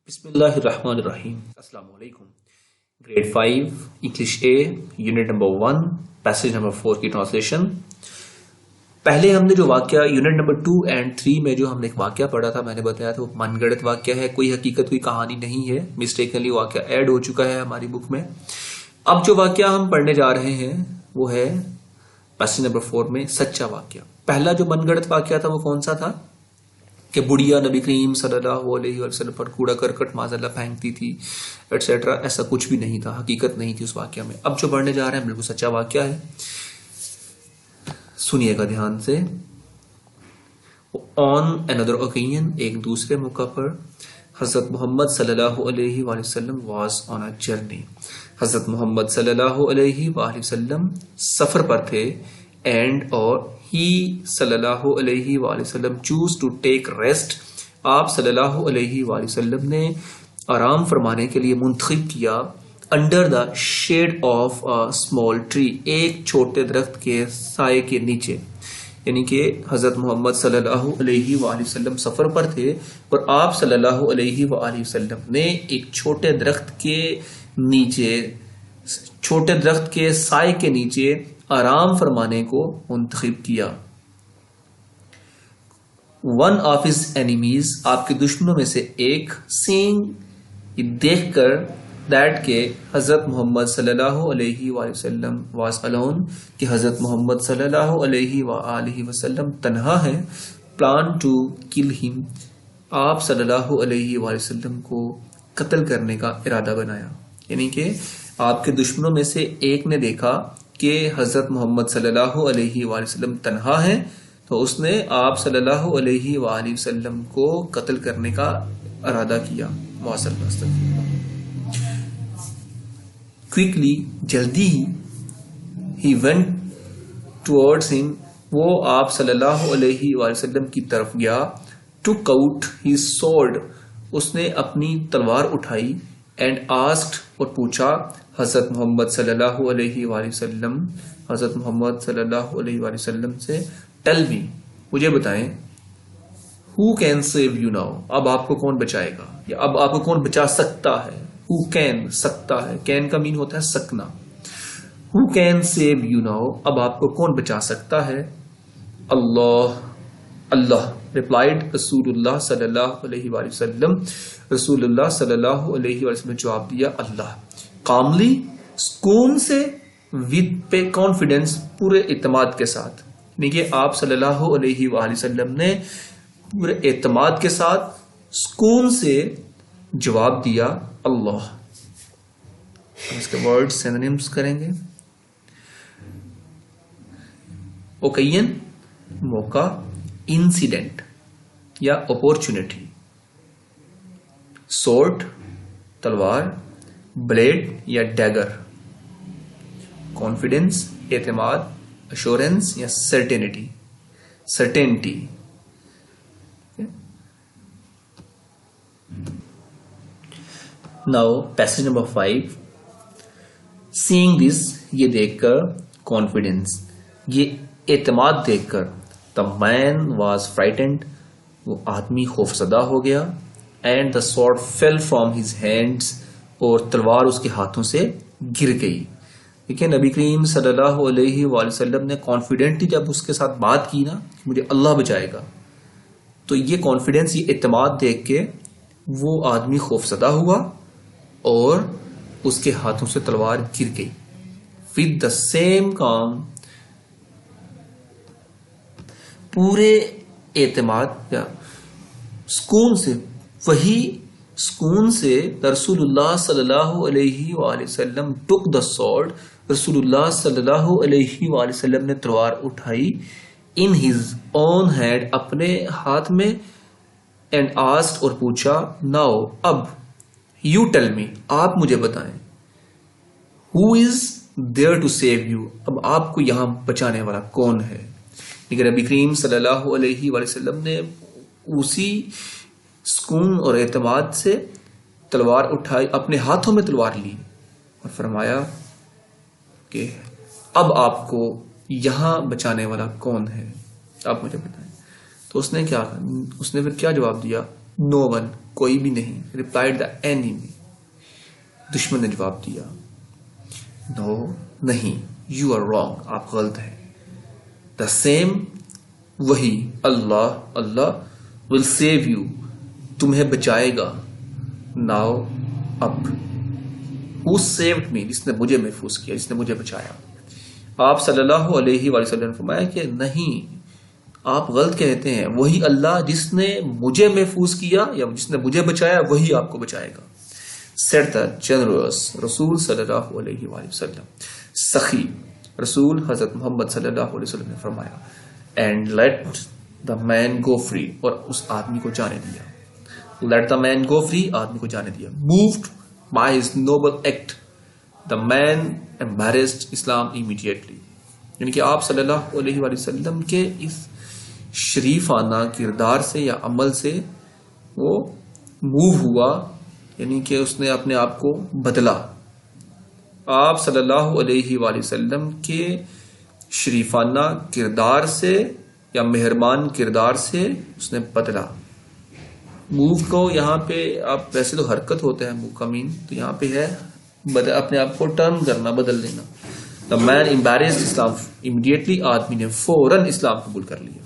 بسم اللہ الرحمن الرحیم. السلام علیکم. Grade 5 English A unit number 1 passage number 4 کی ٹرانسلیشن. پہلے ہم نے جو واقعہ یونٹ نمبر 2 اینڈ 3 میں جو ہم نے ایک واقعہ پڑھا تھا، میں نے بتایا تھا وہ من گڑت واقعہ ہے، کوئی حقیقت کوئی کہانی نہیں ہے، مسٹیکنلی واقعہ ایڈ ہو چکا ہے ہماری بک میں. اب جو واقعہ ہم پڑھنے جا رہے ہیں وہ ہے پیسج نمبر 4 میں سچا واقعہ. پہلا جو من گڑت واقعہ تھا وہ کون سا تھا کہ بڑھیا نبی کریم صلی اللہ علیہ وسلم پر کوڑا کرکٹ معاذ اللہ پھینکتی تھی ایٹسیٹرا. ایسا کچھ بھی نہیں تھا، حقیقت نہیں تھی اس واقعہ میں. اب جو پڑھنے جا رہے ہیں بالکل سچا واقعہ ہے، سنیے گا دھیان سے. آن another occasion، ایک دوسرے موقع پر، حضرت محمد صلی اللہ علیہ وآلہ وسلم was on a journey. حضرت محمد صلی اللہ علیہ وآلہ وسلم سفر پر تھے، اینڈ اور ہی صلی اللہ علیہ وآلہ وسلم چوز ٹو ٹیک ریسٹ. آپ صلی اللہ علیہ وآلہ وسلم نے آرام فرمانے کے لیے منتخب کیا under the shade of small tree, ایک چھوٹے درخت کے سائے کے نیچے. یعنی کہ حضرت محمد صلی اللہ علیہ وآلہ وسلم سفر پر تھے اور آپ صلی اللہ علیہ وآلہ وسلم نے ایک چھوٹے درخت کے نیچے، چھوٹے درخت کے سائے کے نیچے آرام فرمانے کو منتخب کیا. ون آف ہز اینیمیز، آپ کے دشمنوں میں سے ایک، سینگ، دیکھ کر، دیٹ کہ حضرت محمد صلی اللہ علیہ وآلہ وسلم واز الون، کہ حضرت محمد صلی اللہ علیہ وآلہ وسلم تنہا ہے، پلان ٹو کل ہم، آپ صلی اللہ علیہ وآلہ وسلم کو قتل کرنے کا ارادہ بنایا. یعنی کہ آپ کے دشمنوں میں سے ایک نے دیکھا کہ حضرت محمد صلی اللہ علیہ وآلہ وسلم تنہا ہے، تو اس نے آپ صلی اللہ علیہ وآلہ وسلم کو قتل کرنے کا ارادہ کیا. کوئکلی، جلدی ہی went towards him، وہ آپ صلی اللہ علیہ وآلہ وسلم کی طرف گیا. took out his sword، اس نے اپنی تلوار اٹھائی. اینڈ asked، اور پوچھا حضرت محمد صلی اللہ علیہ وآلہ وسلم، حضرت محمد صلی اللہ علیہ وآلہ وسلم سے، ٹیل می، مجھے بتائیں، who can save you now، اب آپ کو کون بچائے گا، یا اب آپ کو کون بچا سکتا ہے. who can، سکتا ہے، can کا مین ہوتا ہے سکنا. who can save you now، اب آپ کو کون بچا سکتا ہے. اللہ replied رسول اللہ صلی اللہ علیہ وآلہ وسلم، رسول اللہ صلی اللہ علیہ وآلہ وسلم نے جواب دیا، اللہ. calmly، سکون سے، with confidence، پورے اعتماد کے ساتھ. یعنی کہ آپ صلی اللہ علیہ وآلہ وسلم نے پورے اعتماد کے ساتھ سکون سے جواب دیا، اللہ. اس کے ورڈ سینونیمز کریں گے. اوکین، موقع، انسیڈنٹ یا اپورچونٹی. سورٹ، تلوار، بلیڈ یا ڈیگر. کانفیڈنس، اعتماد، ایشورنس یا certainty. Now passage number 5. Seeing this, یہ دیکھ کر، کانفیڈنس، یہ اعتماد دیکھ کر، the man was frightened، وہ آدمی خوفزدہ ہو گیا. and the sword fell from his hands، اور تلوار اس کے ہاتھوں سے گر گئی. لیکن نبی کریم صلی اللہ علیہ وآلہ وسلم نے کانفیڈنٹلی جب اس کے ساتھ بات کی نا کہ مجھے اللہ بچائے گا، تو یہ کانفیڈنس، یہ اعتماد دیکھ کے وہ آدمی خوفزدہ ہوا اور اس کے ہاتھوں سے تلوار گر گئی. with the same calm، پورے اعتماد یا سکون سے، وہی سکون سے، رسول اللہ صلی اللہ علیہ وآلہ وسلم took the sword، رسول اللہ صلی اللہ علیہ وآلہ وسلم نے تلوار اٹھائی، in his own hand، اپنے ہاتھ میں، and asked، اور پوچھا، now، اب، you tell me، آپ مجھے بتائیں، who is there to save you، اب آپ کو یہاں بچانے والا کون ہے. لیکن نبی کریم صلی اللہ علیہ وآلہ وسلم نے اسی سکون اور اعتماد سے تلوار اٹھائی، اپنے ہاتھوں میں تلوار لی اور فرمایا کہ اب آپ کو یہاں بچانے والا کون ہے، آپ مجھے بتائیں. تو اس نے پھر کیا جواب دیا، نو ون، کوئی بھی نہیں. replied the enemy, دشمن نے جواب دیا, no, نہیں, you are wrong, آپ غلط ہیں. the same, وہی, اللہ will save you, تمہیں بچائے گا. now, اب, who saved me, جس نے مجھے محفوظ کیا, جس نے مجھے بچایا. آپ صلی اللہ علیہ وآلہ وسلم نے فرمایا کہ نہیں, آپ غلط کہتے ہیں, وہی اللہ جس نے مجھے محفوظ کیا یا جس نے مجھے بچایا وہی آپ کو بچائے گا. said the generous رسول صلی اللہ علیہ وآلہ وسلم, سخی رسول حضرت محمد صلی اللہ علیہ وسلم نے فرمایا, and let the man go free, اور اس آدمی کو جانے دیا. let the man go free, آدمی کو جانے دیا. moved by his noble act, the man embraced Islam immediately. یعنی کہ آپ صلی اللہ علیہ وآلہ وسلم کے اس شریفانہ کردار سے یا عمل سے وہ موو ہوا, یعنی کہ اس نے اپنے آپ کو بدلا. آپ صلی اللہ علیہ وآلہ وسلم کے شریفانہ کردار سے یا مہربان کردار سے اس نے بدلا. موو کو یہاں پہ آپ ویسے تو حرکت ہوتا ہے موو کا مین, تو یہاں پہ ہے اپنے آپ کو ٹرن کرنا, بدل دینا. The man embraced Islam immediately, آدمی نے فوراً اسلام قبول کر لیا.